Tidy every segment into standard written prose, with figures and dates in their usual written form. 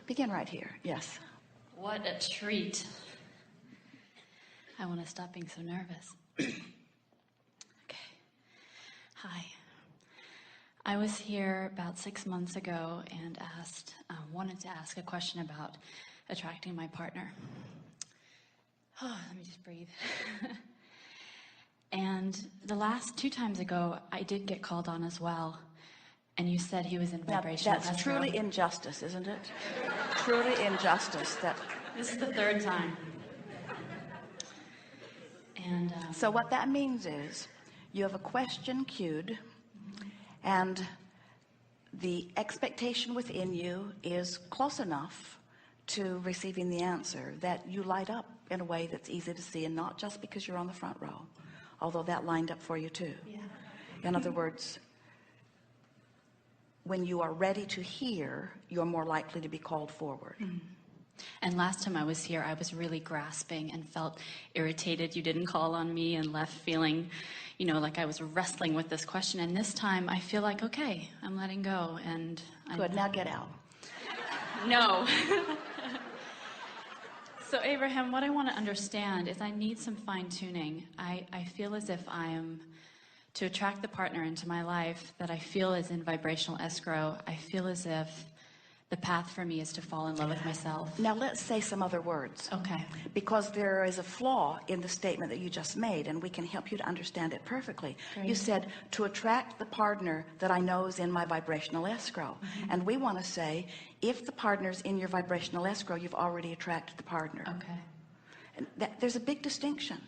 Begin right here. Yes. What a treat. I want to stop being so nervous. Okay. Hi. I was here about 6 months ago and wanted to ask a question about attracting my partner. Oh, let me just breathe. And the last 2 times ago, I did get called on as well. And you said he was in vibrational escrow. That's truly injustice, isn't it? Truly injustice. This is the 3rd time. And so what that means is you have a question queued, and the expectation within you is close enough to receiving the answer that you light up in a way that's easy to see, and not just because you're on the front row, although that lined up for you too. Yeah. In other words, when you are ready to hear, you're more likely to be called forward. And last time I was here, I was really grasping and felt irritated. You didn't call on me and left feeling, like I was wrestling with this question. And this time I feel like, okay, I'm letting go. And good. Now get out. No. So Abraham, what I want to understand is I need some fine tuning. I feel as if I am to attract the partner into my life that I feel is in vibrational escrow. I feel as if the path for me is to fall in love with myself. Now let's say some other words. Okay. Because there is a flaw in the statement that you just made, and we can help you to understand it perfectly. Great. You said to attract the partner that I know is in my vibrational escrow. And we want to say, if the partner's in your vibrational escrow, you've already attracted the partner. Okay. And there's a big distinction.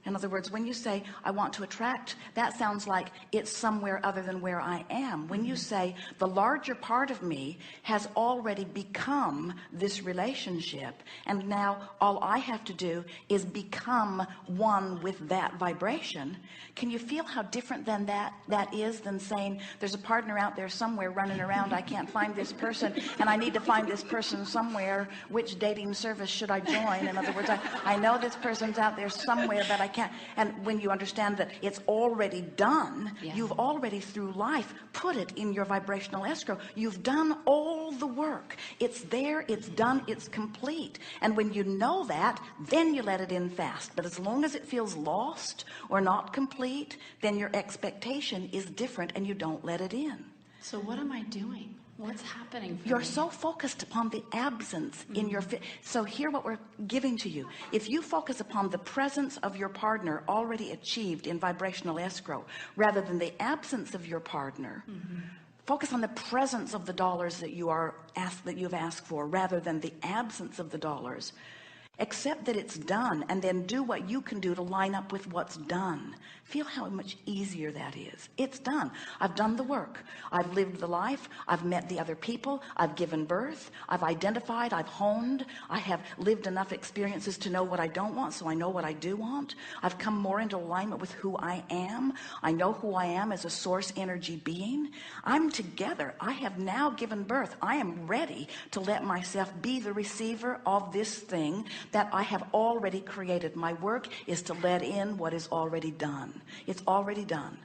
In other words, when you say, I want to attract, that sounds like it's somewhere other than where I am. When you say, the larger part of me has already become this relationship, and now all I have to do is become one with that vibration. Can you feel how different than that is than saying, there's a partner out there somewhere running around, I can't find this person, and I need to find this person somewhere. Which dating service should I join? In other words, I know this person's out there somewhere, but I can't. And when you understand that it's already done, you've already through life put it in your vibrational escrow. You've done all the work. It's there, it's done, it's complete. And when you know that, then you let it in fast. But as long as it feels lost or not complete, then your expectation is different and you don't let it in. So what am I doing? What's happening for You're me? so focused upon the absence in your so hear what we're giving to you. If you focus upon the presence of your partner already achieved in vibrational escrow rather than the absence of your partner, focus on the presence of the dollars that you've asked for rather than the absence of the dollars. Accept that it's done, and then do what you can do to line up with what's done. Feel how much easier that is. It's done. I've done the work. I've lived the life. I've met the other people. I've given birth. I've identified. I've honed. I have lived enough experiences to know what I don't want, so I know what I do want. I've come more into alignment with who I am. I know who I am as a source energy being. I'm together. I have now given birth. I am ready to let myself be the receiver of this thing that I have already created. My work is to let in what is already done. It's already done.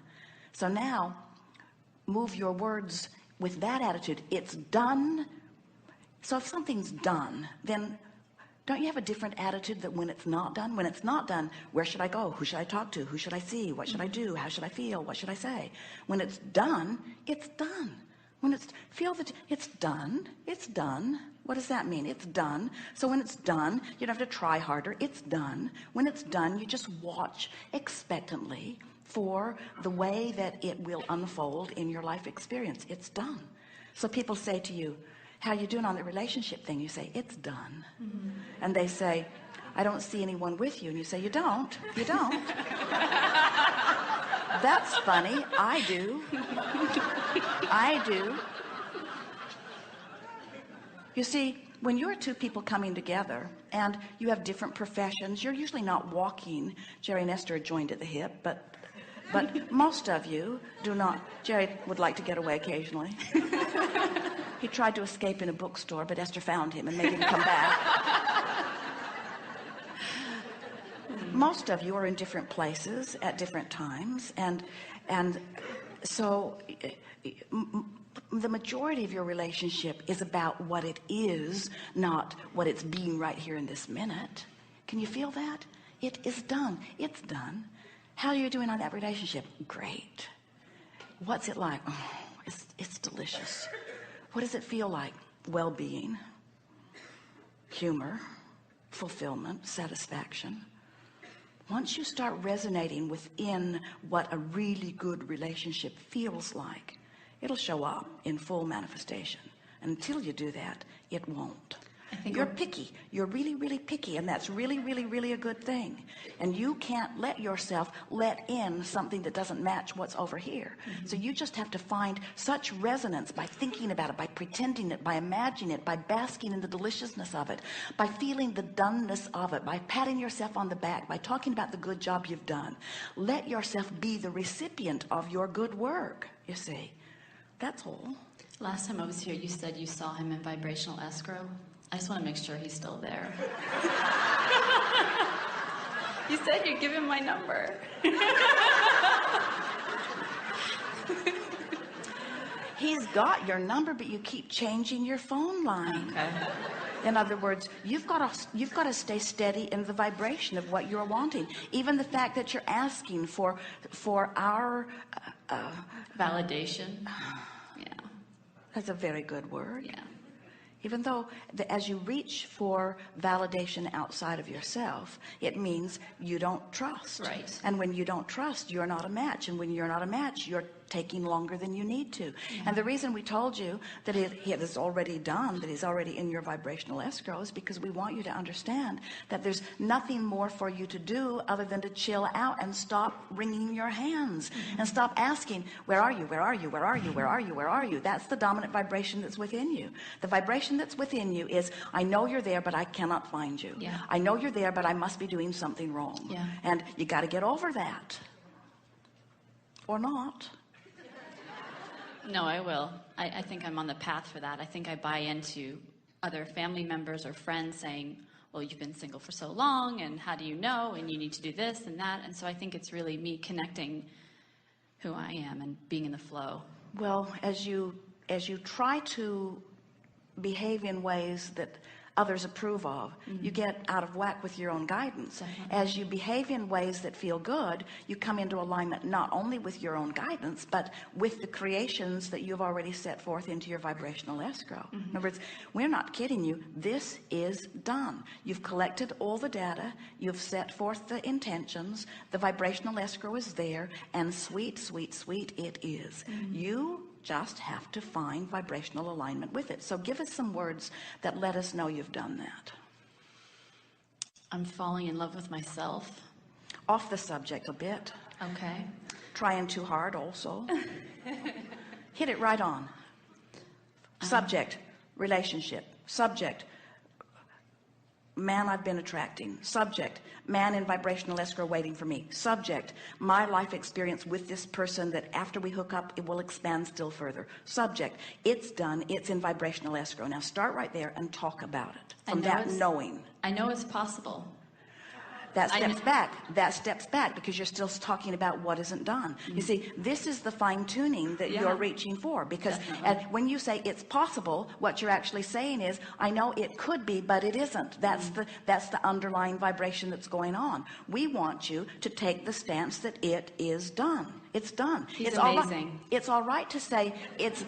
So now move your words with that attitude. It's done. So if something's done, then don't you have a different attitude that when it's not done? When it's not done, where should I go? Who should I talk to? Who should I see? What should I do? How should I feel? What should I say? When it's done, it's done. When feel that it's done, it's done. What does that mean? It's done. So when it's done, you don't have to try harder. It's done. When it's done, you just watch expectantly for the way that it will unfold in your life experience. It's done. So people say to you, how you doing on the relationship thing? You say, it's done. And they say, I don't see anyone with you. And you say, you don't. That's funny. I do. I do. You see, when you're two people coming together and you have different professions, you're usually not walking. Jerry and Esther are joined at the hip, but most of you do not. Jerry would like to get away occasionally. He tried to escape in a bookstore, but Esther found him and made him come back. Most of you are in different places at different times, and so the majority of your relationship is about what it is, not what it's being right here in this minute. Can you feel that? It is done. It's done. How are you doing on that relationship? Great. What's it like? Oh, it's delicious. What does it feel like? Well-being, humor, fulfillment, satisfaction. Once you start resonating within what a really good relationship feels like, it'll show up in full manifestation. Until you do that, it won't. I think you're picky. You're really, really picky, and that's really, really, really a good thing. And you can't let yourself let in something that doesn't match what's over here. So you just have to find such resonance by thinking about it, by pretending it, by imagining it, by basking in the deliciousness of it, by feeling the doneness of it, by patting yourself on the back, by talking about the good job you've done. Let yourself be the recipient of your good work, you see. That's all. Last time I was here, you said you saw him in vibrational escrow. I just want to make sure he's still there. You said you'd give him my number. He's got your number, but you keep changing your phone line. Okay. In other words, you've got to stay steady in the vibration of what you're wanting. Even the fact that you're asking for our Validation. Yeah. that's a very good word. Yeah. Even though as you reach for validation outside of yourself, it means you don't trust. Right. And when you don't trust, you're not a match. And when you're not a match, you're taking longer than you need to. And the reason we told you that it is already done, that he's already in your vibrational escrow, is because we want you to understand that there's nothing more for you to do other than to chill out and stop wringing your hands and stop asking, where are you? Where are you? Where are you? Where are you? Where are you? That's the dominant vibration that's within you. The vibration that's within you is, I know you're there, but I cannot find you. Yeah. I know you're there, but I must be doing something wrong. Yeah. And you got to get over that. Or not. No, I will. I think I'm on the path for that. I think I buy into other family members or friends saying, well, you've been single for so long, and how do you know? And you need to do this and that. And so I think it's really me connecting who I am and being in the flow. Well, as you try to behave in ways that others approve of, you get out of whack with your own guidance. As you behave in ways that feel good, you come into alignment not only with your own guidance, but with the creations that you've already set forth into your vibrational escrow. In other words, we're not kidding you. This is done. You've collected all the data. You've set forth the intentions. The vibrational escrow is there, and sweet, sweet, sweet it is. You just have to find vibrational alignment with it. So give us some words that let us know you've done that. I'm falling in love with myself. Off the subject a bit. Okay. Trying too hard also. Hit it right on. Subject, relationship. Subject, man I've been attracting. Subject, man in vibrational escrow waiting for me. Subject, my life experience with this person that after we hook up, it will expand still further. Subject, it's done. It's in vibrational escrow. Now start right there and talk about it. From that knowing. I know it's possible. That steps back because you're still talking about what isn't done. You see, this is the fine-tuning that you're reaching for, because when you say it's possible, what you're actually saying is, I know it could be, but it isn't. That's the underlying vibration that's going on. We want you to take the stance that it is done. It's done. It's amazing. It's all right to say it's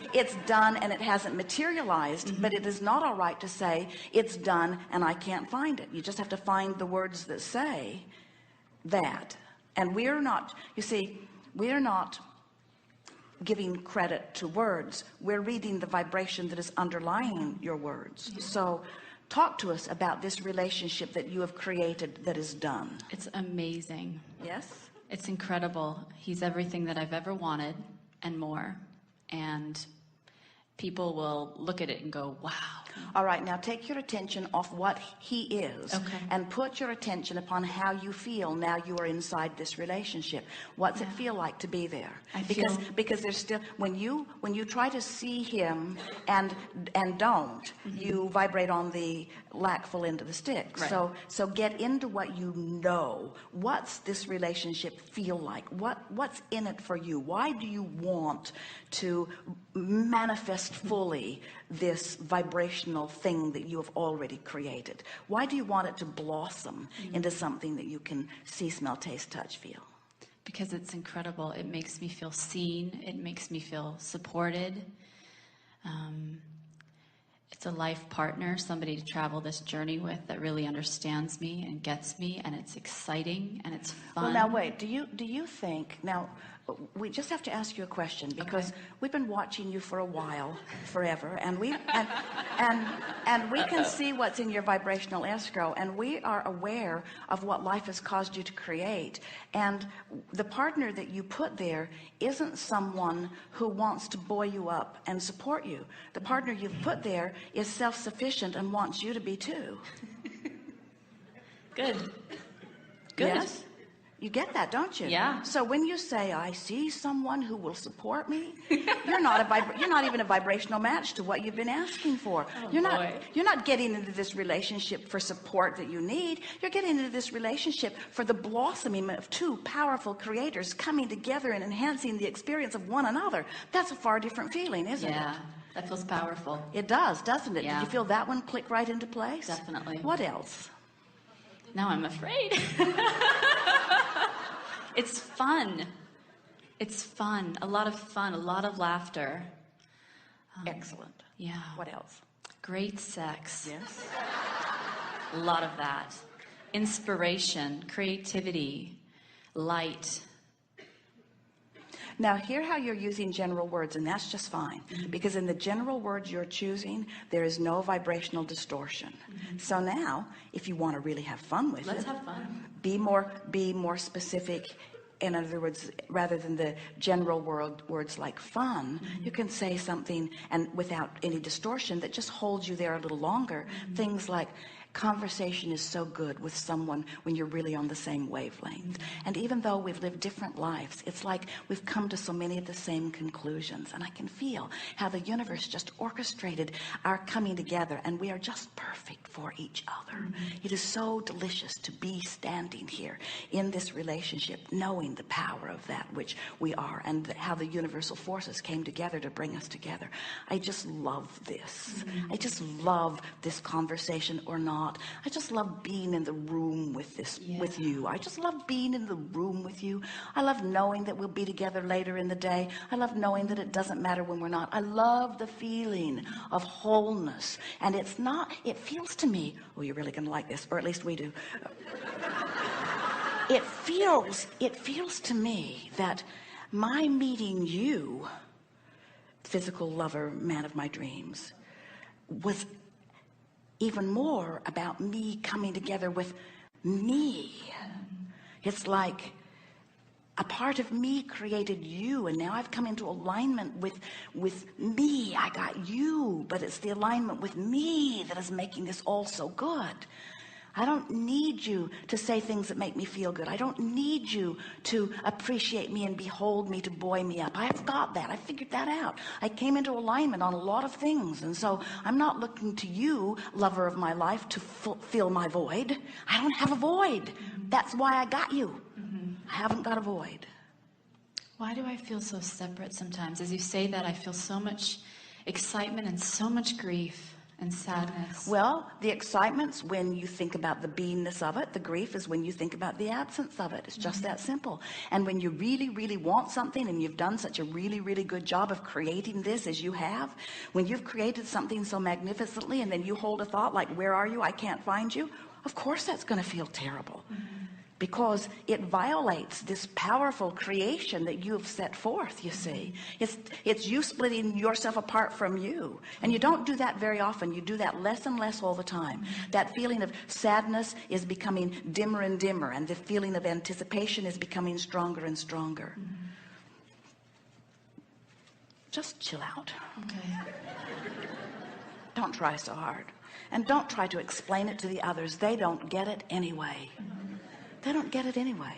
done and it hasn't materialized, but it is not all right to say it's done and I can't find it. You just have to find the words that say that. And we're not, you see, we're not giving credit to words. We're reading the vibration that is underlying your words. So talk to us about this relationship that you have created that is done. It's amazing. Yes? It's incredible. He's everything that I've ever wanted and more. And people will look at it and go, wow. All right, now take your attention off what he is. Okay. And put your attention upon how you feel now you are inside this relationship. What's it feel like to be there? Because there's still, when you try to see him and don't, you vibrate on the lackful end of the stick. Right. So get into what you know. What's this relationship feel like? What's in it for you? Why do you want to manifest fully this vibrational thing that you have already created? Why do you want it to blossom into something that you can see, smell, taste, touch, feel? Because it's incredible. It makes me feel seen. It makes me feel supported. It's a life partner, somebody to travel this journey with that really understands me and gets me, and it's exciting and it's fun. Well, now wait, do you think, now we just have to ask you a question, because we've been watching you for a while, forever, and we can see what's in your vibrational escrow, and we are aware of what life has caused you to create. And the partner that you put there isn't someone who wants to buoy you up and support you. The partner you've put there is self-sufficient and wants you to be too. Good. Yes? You get that, don't you? Yeah. So when you say, I see someone who will support me, you're not even a vibrational match to what you've been asking for. You're not getting into this relationship for support that you need. You're getting into this relationship for the blossoming of two powerful creators coming together and enhancing the experience of one another. That's a far different feeling, isn't it? Yeah, that feels powerful. It does, doesn't it? Yeah. Did you feel that one click right into place? Definitely. What else? Now I'm afraid. It's fun. It's fun. A lot of fun. A lot of laughter. Excellent. Yeah. What else? Great sex. Yes. A lot of that. Inspiration, creativity, light. Now, hear how you're using general words, and that's just fine, because in the general words you're choosing, there is no vibrational distortion. So now, if you want to really have fun with Let's it, have fun. be more specific. In other words, rather than the general words like fun, you can say something, and without any distortion, that just holds you there a little longer. Things like, conversation is so good with someone when you're really on the same wavelength. And even though we've lived different lives, it's like we've come to so many of the same conclusions. And I can feel how the universe just orchestrated our coming together, and we are just perfect for each other. It is so delicious to be standing here in this relationship, knowing the power of that which we are, and how the universal forces came together to bring us together. I just love this. I just love this conversation, or not. I just love being in the room with with you. I just love being in the room with you. I love knowing that we'll be together later in the day. I love knowing that it doesn't matter when we're not. I love the feeling of wholeness. And it feels to me, oh, you're really going to like this, or at least we do. It feels to me that my meeting you, physical lover, man of my dreams, was even more about me coming together with me. It's like a part of me created you, and now I've come into alignment with me. I got you, but it's the alignment with me that is making this all so good. I don't need you to say things that make me feel good. I don't need you to appreciate me and behold me to buoy me up. I've got that. I figured that out. I came into alignment on a lot of things. And so I'm not looking to you, lover of my life, to fill my void. I don't have a void. That's why I got you. I haven't got a void. Why do I feel so separate sometimes? As you say that, I feel so much excitement and so much grief and sadness. Well, the excitement's when you think about the beingness of it. The grief is when you think about the absence of it. It's just that simple. And when you really, really want something, and you've done such a really, really good job of creating this as you have, when you've created something so magnificently, and then you hold a thought like, where are you? I can't find you. Of course that's going to feel terrible. Because it violates this powerful creation that you have set forth, you see. It's you splitting yourself apart from you. And you don't do that very often. You do that less and less all the time. That feeling of sadness is becoming dimmer and dimmer, and the feeling of anticipation is becoming stronger and stronger. Just chill out. Okay. don't try so hard, and don't try to explain it to the others. They don't get it anyway. They don't get it anyway.